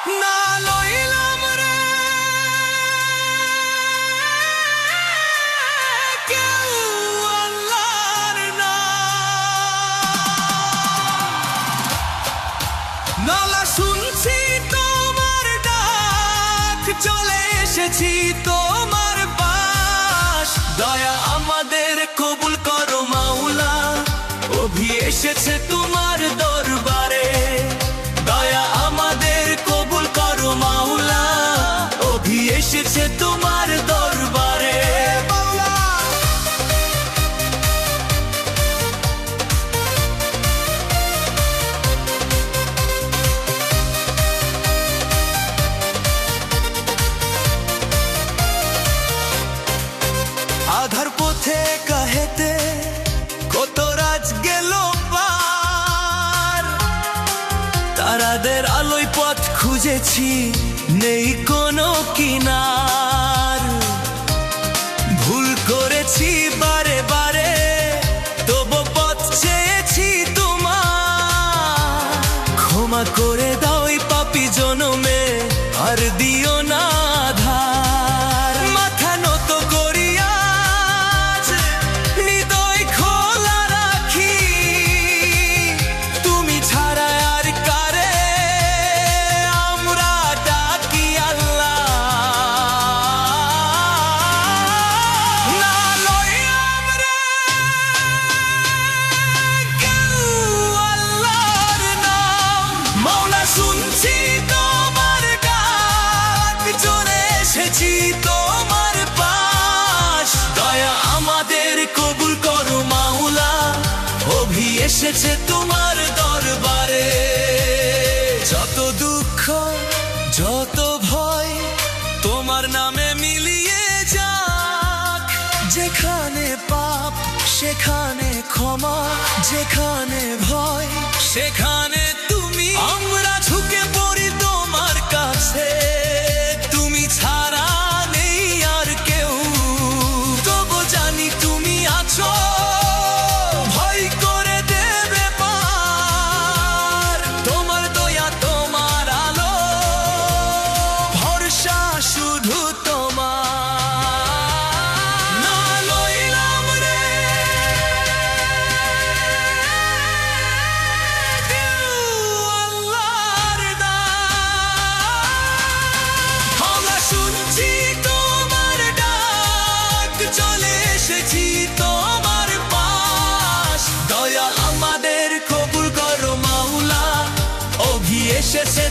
না লইলাম রে কেউ আল্লাহর নাম, নালা শুনছি তোমার ডাক, চলে এসেছি তোমার পাশ। দয়া আমাদের কবুল করো মাওলা, অভি এসেছে তোমার দরবারে। দয়া আমাদের কবুল করো মাওলা, অভি এসেছে তোমার দরবারে। আধার পথে কাহেতে কত রাজ গেল পার, তারাদের আলোয় পথ খুঁজেছি নেই কোনো কিনার। ভুল করেছি বারে বারে তবু পথ চেয়েছি তোমার, ক্ষমা করে দাও এই পাপী জনমে আর দিও না আধার। মাথা নত করি আজ হৃদয় খোলা রাখি, তুমি ছাড়া আর কারে আমরা ডাকি আল্লাহ। না লইলাম রে কেউ আল্লাহর নাম, মাওলা শুনছি তোমার ডাক, চলে এসেছি তোমার পাশ। দয়া আমাদের কবুল করো মাওলা, অভি এসেছে তোমার দরবারে। যত দুঃখ যত ভয় তোমার নামে মিলিয়ে যাক, যেখানে পাপ সেখানে ক্ষমা, যেখানে ভয় সেখানে তুমি। আমরা ঝুঁকে পড়ি তোমার কাছে, তুমি ছাড়া নেই আর কেউ। তবু জানি তুমি আছো, ভয় করে দেবে পার। তোমার দয়া তোমার আলো, ভরসা শুধু তোমার। না লইলাম রে কেউ আল্লাহর নাম, আমরা শুনছি তোমার ডাক, চলে এসেছি তোমার পাশ। দয়া আমাদের কবুল করো মাওলা, অভি এসেছে